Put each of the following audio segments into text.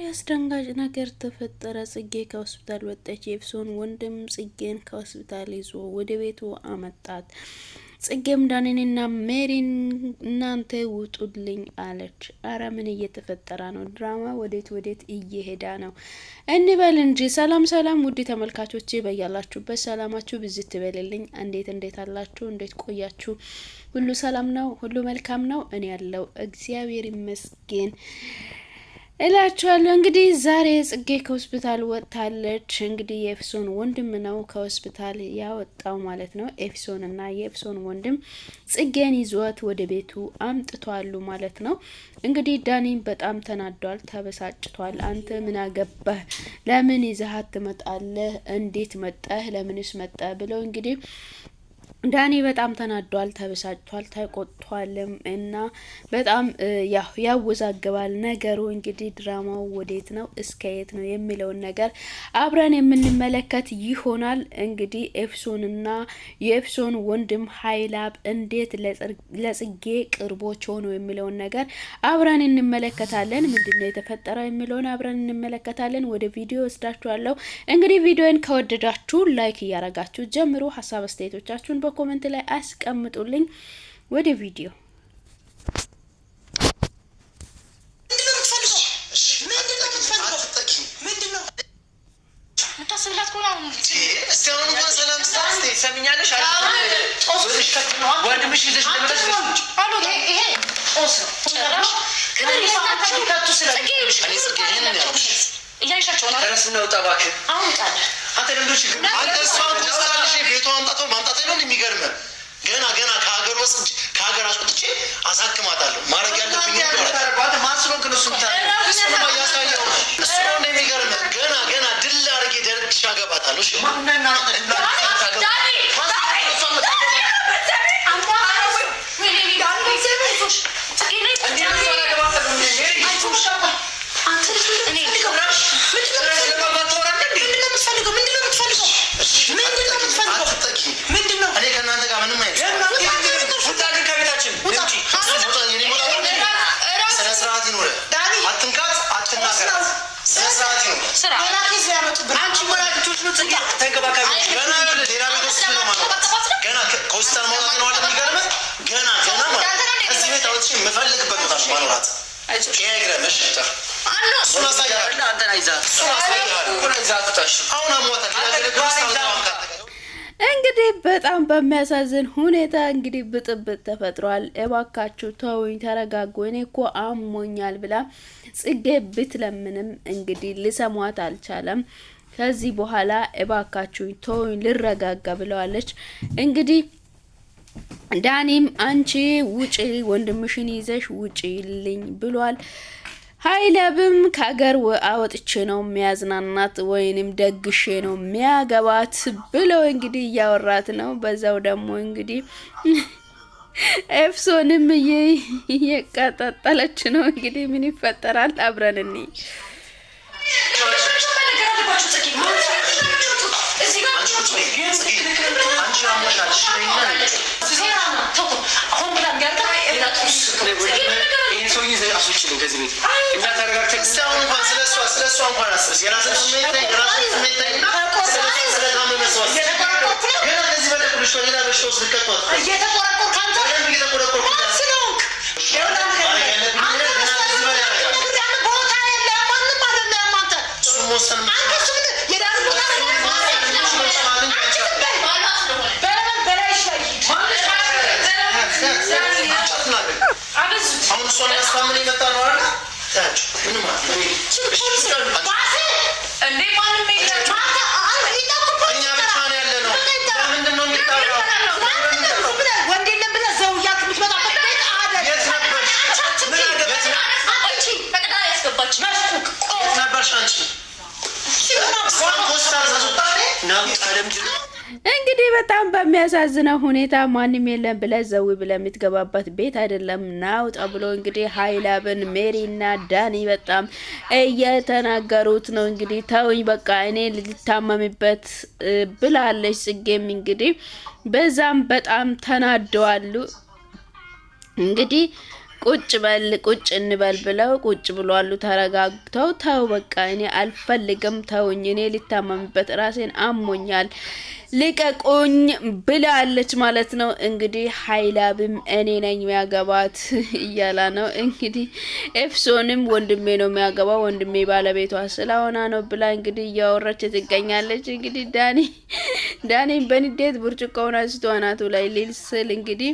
አስደንጋጭ ነገር ተፈጠረ። ጽጌ ከሆስፒታል ወጣች። የኤፍሶን ወንድም ጽጌን ከሆስፒታል ይዞ ወደ ቤቱ አመጣት። ጽጌም ዳኒንና ሜሪን እናንተ ውጡልኝ አለች። አረ ምን እየተፈጠረ ነው? ድራማ ወዴት እየሄዳ ነው እንበል እንጂ። ሰላም ሰላም፣ ውድ ተመልካቾቼ በያላችሁበት ሰላማችሁ ብዝት ትበልልኝ። እንዴት አላችሁ? እንዴት ቆያችሁ? ሁሉ ሰላም ነው? ሁሉ መልካም ነው? እኔ ያለው እግዚአብሔር ይመስገን እላችኋለሁ። እንግዲህ ዛሬ ጽጌ ከሆስፒታል ወጥታለች። እንግዲህ የኤፍሶን ወንድም ነው ከሆስፒታል ያወጣው ማለት ነው። ኤፍሶን እና የኤፍሶን ወንድም ጽጌን ይዟት ወደ ቤቱ አምጥቷሉ ማለት ነው። እንግዲህ ዳኒም በጣም ተናዷል፣ ተበሳጭቷል። አንተ ምን አገባህ? ለምን ይዘሃት ትመጣለህ? እንዴት መጣህ? ለምንስ መጣህ? ብለው እንግዲህ ዳኒ በጣም ተናዷል፣ ተበሳጭቷል፣ ተቆጥቷልም እና በጣም ያወዛግባል ነገሩ። እንግዲህ ድራማው ወዴት ነው እስከየት ነው የሚለውን ነገር አብረን የምንመለከት ይሆናል። እንግዲህ ኤፍሶንና የኤፍሶን ወንድም ሀይላብ እንዴት ለጽጌ ቅርቦች ሆኑ የሚለውን ነገር አብረን እንመለከታለን። ምንድነው የተፈጠረው የሚለውን አብረን እንመለከታለን። ወደ ቪዲዮ ወስዳችኋለሁ። እንግዲህ ቪዲዮን ከወደዳችሁ ላይክ እያረጋችሁ ጀምሩ። ሀሳብ አስተያየቶቻችሁን በኮሜንት ላይ አስቀምጡልኝ። ወደ ቪዲዮ ገና ከሀገር አስወጥቼ አሳክማታለሁ። ማድረግ ያለብኝ ነው። ማስሎን ግን እሱ ያሳየው ነው። እሱ ነው እንደሚገርም ገና ድል አድርጌ ደርግሻ ገባታለሁ። እሺ እንግዲህ በጣም በሚያሳዝን ሁኔታ እንግዲህ ብጥብጥ ተፈጥሯል። እባካችሁ ተውኝ፣ ተረጋጉ፣ እኔ እኮ አሞኛል ብላ ጽጌ ብትለምንም እንግዲህ ልሰሟት አልቻለም። ከዚህ በኋላ እባካችሁ ተውኝ ልረጋጋ ብለዋለች። እንግዲህ ዳኒም አንቺ ውጪ፣ ወንድምሽን ይዘሽ ውጪልኝ ብሏል። ሀይለብም ከሀገር አወጥቼ ነው የሚያዝናናት ወይንም ደግሼ ነው የሚያገባት ብለው እንግዲህ እያወራት ነው። በዛው ደግሞ እንግዲህ ኤፍሶንም እየቀጣጠለች ነው። እንግዲህ ምን ይፈጠራል አብረን እንይ። እንግዲህ በጣም በሚያሳዝነው ሁኔታ ማንም የለም ብለህ ዘው ብለህ የምትገባበት ቤት አይደለም ናውጣ ብሎ እንግዲህ ሀይላብን ሜሪና ዳኒ በጣም እየተናገሩት ነው። እንግዲህ ተውኝ በቃ እኔ ልታመምበት ብላለች ጽጌም እንግዲህ በዛም በጣም ተናደዋሉ። እንግዲህ ቁጭ በል ቁጭ እንበል ብለው ቁጭ ብሏሉ ተረጋግተው። ተው በቃ እኔ አልፈልግም ተውኝ፣ እኔ ልታመምበት ራሴን አሞኛል ልቀቁኝ ብላለች ማለት ነው። እንግዲህ ሀይላብም እኔ ነኝ የሚያገባት እያላ ነው። እንግዲህ ኤፍሶንም ወንድሜ ነው የሚያገባው ወንድሜ ባለቤቷ ስለሆነ ነው ብላ እንግዲህ እያወራች ትገኛለች። እንግዲህ ዳኒ በንዴት ብርጭቆውን አንስቶ አናቱ ላይ ሊል ስል እንግዲህ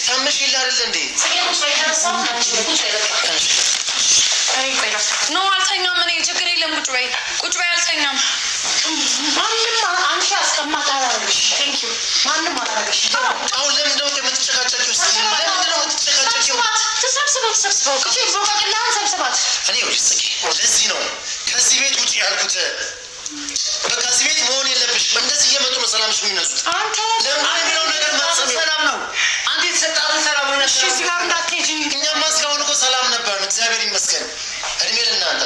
ታመሽ ይላል እንዴ? ነው አልተኛም። እኔ ችግር የለም ቁጭ በይ አልተኛም። ማንም አንቺ አስቀማጣ አላረግሽ። ቴንክ ዩ ማንም አላረግሽ። አሁን ለምን ነው የምትጨቃጨቂው? ለምን ነው የምትጨቃጨቂው? ተሰብስበው እሺ ቦቀቅላን ሰብስባት። እኔ ወልጽቂ ለዚህ ነው ከዚህ ቤት ውጪ ያልኩት። በቃ እዚህ ቤት መሆን የለብሽም። እንደዚህ እየመጡ ነው ሰላምሽ የሚነሱት። አንተ ለምን ነው ነገር ማሰብ ሰላም ነው። አንተ የተሰጣት ሰላም ነው። እሺ እዚህ ጋር እንዳትሄጂ። እኛማ እስካሁን እኮ ሰላም ነበር፣ እግዚአብሔር ይመስገን። እድሜ ለእናንተ።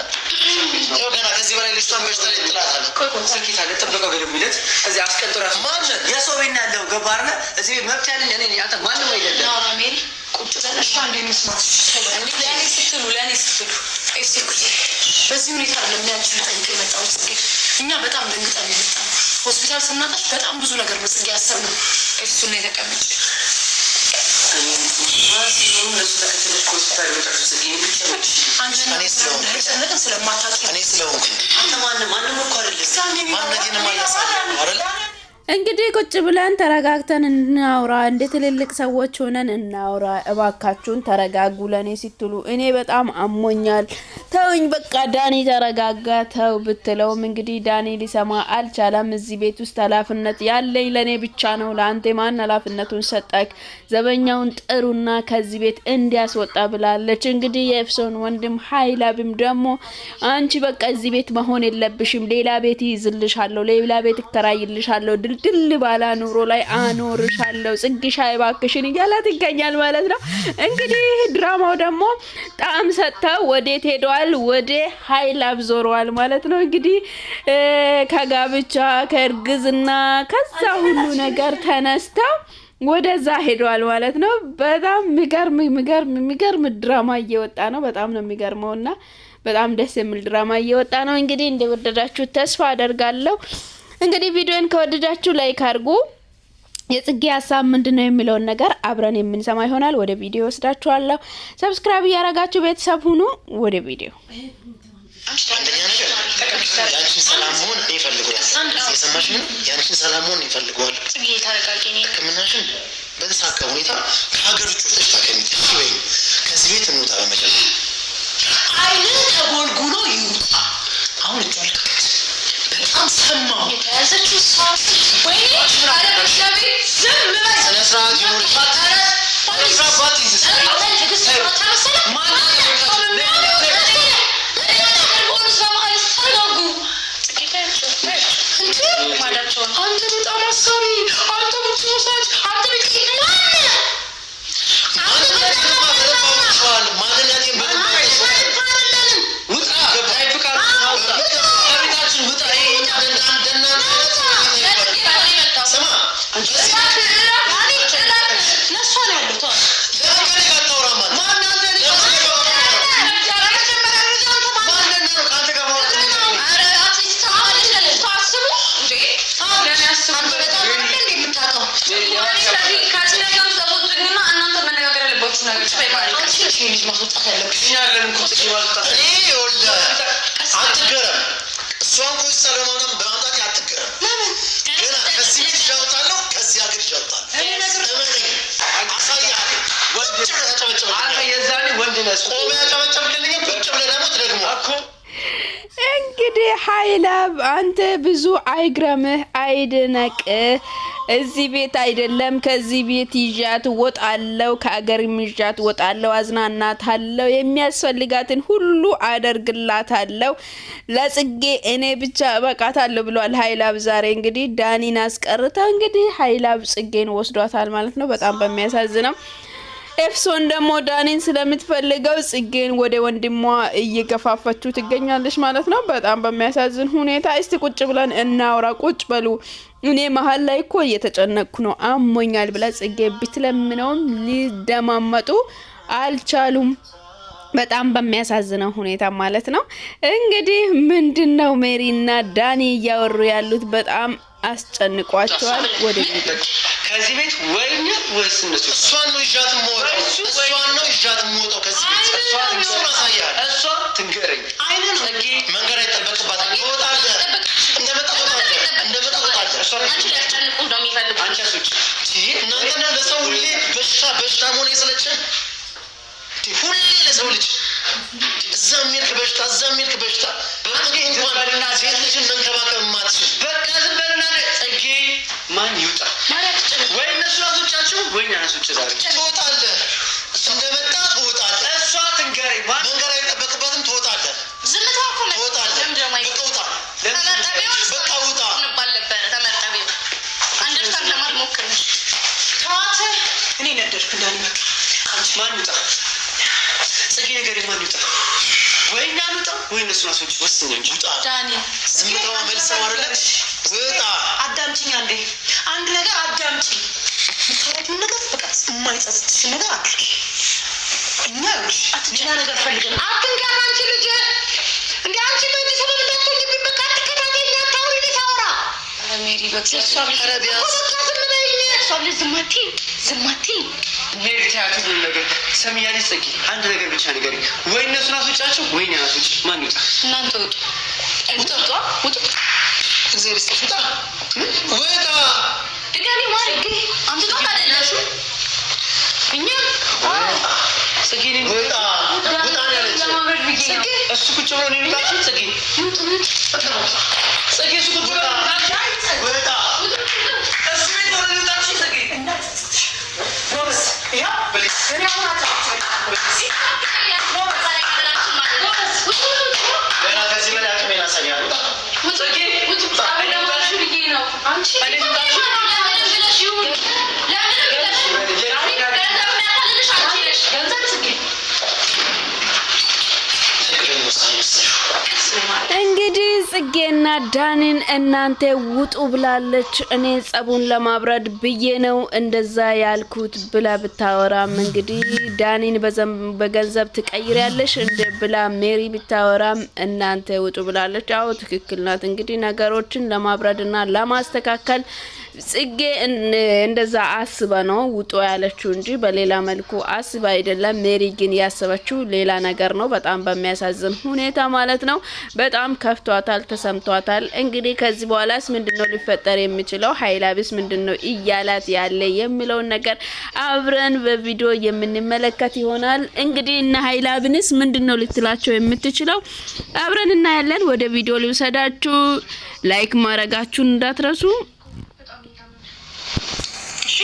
ያው ገና ከዚህ በላይ ልጅቷን በሽታ ላይ ጥላታል። ቆይ ስልኪት አለ ተጠብቀው ገደም ይለት እዚህ አስቀጥራት ማን የሰው ቤት ያለው ገባርነ እዚህ ቤት መብት ያለኝ እኔ ነኝ። አንተ ማንም አይደለም። ነው አሜሪ ቁጭ ብለን እሺ አንዴ እንስማት። ለኔ ስትሉ እሺ ቁጭ በዚህ ሁኔታ ለሚያንቺ ጠንቅ የመጣው ጽጌ እኛ በጣም ደንግጠን የመጣነው ሆስፒታል ስናጣሽ በጣም ብዙ ነገር ነው ጽጌ ያሰብነው። እሱን ነው የተቀመጭ እንግዲህ ቁጭ ብለን ተረጋግተን እናውራ፣ እንደ ትልልቅ ሰዎች ሆነን እናውራ። እባካችሁን ተረጋጉ ለኔ ሲትሉ እኔ በጣም አሞኛል ተውኝ በቃ ዳኒ ተረጋጋ ተው ብትለውም እንግዲህ ዳኒ ሊሰማ አልቻለም። እዚህ ቤት ውስጥ ኃላፊነት ያለኝ ለኔ ብቻ ነው፣ ለአንተ ማን ኃላፊነቱን ሰጠክ? ዘበኛውን ጥሩና ከዚህ ቤት እንዲያስወጣ ብላለች። እንግዲህ የኤፍሶን ወንድም ሀይላብም ደግሞ አንቺ በቃ እዚህ ቤት መሆን የለብሽም፣ ሌላ ቤት ይይዝልሻለሁ፣ ሌላ ቤት እከራይልሻለሁ፣ ድል ባላ ኑሮ ላይ አኖርሻለሁ፣ ጽግሻ እባክሽን እያላት ይገኛል ማለት ነው። እንግዲህ ድራማው ደግሞ ጣም ሰጥተው ወዴት ሄደዋል? ወደ ሀይላብ ዞረዋል ማለት ነው። እንግዲህ ከጋብቻ ከእርግዝና ከዛ ሁሉ ነገር ተነስተው ወደዛ ሄደዋል ማለት ነው። በጣም የሚገርም ድራማ እየወጣ ነው። በጣም ነው የሚገርመውና በጣም ደስ የሚል ድራማ እየወጣ ነው። እንግዲህ እንደወደዳችሁ ተስፋ አደርጋለሁ። እንግዲህ ቪዲዮን ከወደዳችሁ ላይክ አድርጉ። የጽጌ ሀሳብ ምንድነው የሚለውን ነገር አብረን የምንሰማ ይሆናል። ወደ ቪዲዮ ወስዳችኋለሁ። ሰብስክራይብ ያረጋችሁ ቤተሰብ ሁኑ። ወደ ቪዲዮ አንደኛ ነገር ያንቺን ሰላም መሆን ይፈልጋል። የሰማሽ ነው? ያንቺን ሰላም መሆን ይፈልጋል። ጽጌ ታረጋጊ ነኝ ከመናሽን በተሳካ ሁኔታ ከሀገር ውጭ ወጥተሽ ታከሚት ወይ ከዚህ ቤት እንውጣ። በመጀመሪያ አይነ ተጎልጉሎ ይውጣ። አሁን እጇል በጣም ሰማሁ የተያዘችው ሰዓት ወይ አለበሻቤ ዝም በይ ስነ ስርዓት ይሁን ፋታረ ፋታባት ይዘስ እንግዲህ ሀይላብ አንተ ብዙ አይግረምህ አይድነቅ እዚህ ቤት አይደለም ከዚህ ቤት ይዣት ወጣለው ከአገር ይዣት ወጣለው አዝናናታለው የሚያስፈልጋትን ሁሉ አደርግላታለው ለጽጌ እኔ ብቻ በቃታለሁ ብሏል ኃይላብ ዛሬ እንግዲህ ዳኒን አስቀርታ እንግዲህ ኃይላብ ጽጌን ወስዷታል ማለት ነው በጣም በሚያሳዝነው ኤፍሶን ደግሞ ዳኒን ስለምትፈልገው ጽጌን ወደ ወንድሟ እየገፋፈችው ትገኛለች ማለት ነው በጣም በሚያሳዝን ሁኔታ እስቲ ቁጭ ብለን እናውራ ቁጭ በሉ እኔ መሃል ላይ እኮ እየተጨነቅኩ ነው አሞኛል ብላ ጽጌ ብትለምነውም ሊደማመጡ አልቻሉም በጣም በሚያሳዝነው ሁኔታ ማለት ነው እንግዲህ ምንድነው ሜሪና ዳኒ ያወሩ ያሉት በጣም አስጨንቋቸዋል ወደ ቤት ከዚህ ቤት ወይኛ ወይስ እነሱ እሷን ነው ይዣት ሞተው ከዚህ ቤት እሷን አሳያለሁ እሷ ትንገረኝ አይነን ጽጌ መንገር አይጠበቅባትም ትወጣለህ እንደመጣ እሷ አንቺ ያስጨንቁ እንደሚፈልጉ አንቺ አሱጭ እናንተና ለሰው ሁሌ በሽታ መሆን የሰለቸን ሁሌ ለሰው ልጅ እዛም ይልክ በሽታ በእንግዲህ እንኳን ሴት ልጅን መንከባከብ ማትችል በቃ ዝም በልና ጽጌ ማን ይውጣ ወይ እነሱ አሶቻችሁ ወይ እናሶች ዛሬ ትወጣለህ እንደመጣ ትወጣለህ እሷ ትንገረኝ መንገር አይጠበቅባትም ትወጣለህ ዝምታ እኮ ትወጣለህ በቃ ውጣ ተመጣቢው አንደርስታንድ ለማድረግ ሞክር ታዋተ እኔ ነደርኩ እንዳልመ ማን ይውጣ ጽጌ ነገር ማን ይውጣ ወይ እናንውጣ ወይ እነሱ ናሶች ወስነው እንጂ ውጣ ዳኒ ዝምታው መልሰው አይደለሽ ውጣ አዳምጪኝ አንዴ አንድ ነገር አዳምጪኝ ምታረጊው ነገር በቃ የማይጸጽትሽ ነገር አድርጊ እኛ ልጅ ሌላ ነገር ፈልገን አትንገር አንቺ ልጅ እንዴ አንቺ በእንጂ ሰበብ እንዳትሆኝ በቃ አትከታተኝ አታውሪ ልታወራ ሜሪ በእግዚአብሔር አረቢያስ ዝማቲ ሜሪ ታያቱ ነገር ሰሚያኒ ጽጌ አንድ ነገር ብቻ ነገር ወይ እነሱ ናሶቻቸው ወይ ናሶች ማን ይውጣ እናንተ ውጡ እግዚአብሔር ይስጥታ ወጣ ድጋሚ ማርክ አንተ ነው አይደለሽ እኛ ጽጌ ወጣ ነው ያለች ጽጌ እሱ ቁጭ ብሎ ነው የሚላችሁ ጽጌ ጽጌ እሱ ቁጭ ብሎ ወጣ እሱ ቤት ነው የሚላችሁ ጽጌ ጎበዝ ያ ብሊስ እኔ አሁን አታውቅም ገና ከዚህ በላይ አቅሜን አሳያለሁ ጽጌ እንግዲህ ጽጌና ዳኒን እናንተ ውጡ ብላለች እኔ ጸቡን ለማብረድ ብዬ ነው እንደዛ ያልኩት ብላ ብታወራም እንግዲህ ዳኒን በገንዘብ ትቀይሪያለሽ እንደ ብላ ሜሪ ብታወራም እናንተ ውጡ ብላለች አው ትክክል ናት እንግዲህ ነገሮችን ለማብረድና ለማስተካከል ጽጌ እንደዛ አስባ ነው ውጡ ያለችው እንጂ በሌላ መልኩ አስባ አይደለም ሜሪ ግን ያሰበችው ሌላ ነገር ነው በጣም በሚያሳዝን ሁኔታ ማለት ነው በጣም ከፍቷታል ተሰምቷታል እንግዲህ ከዚህ በኋላስ ምንድነው ሊፈጠር የሚችለው ኃይላብስ ምንድነው እያላት ያለ የሚለው ነገር አብረን በቪዲዮ የምንመለከት ይሆናል እንግዲህ እና ኃይላብንስ ምንድነው ልትላቸው የምትችለው አብረን እናያለን ወደ ቪዲዮ ልውሰዳችሁ ላይክ ማድረጋችሁን እንዳትረሱ እሺ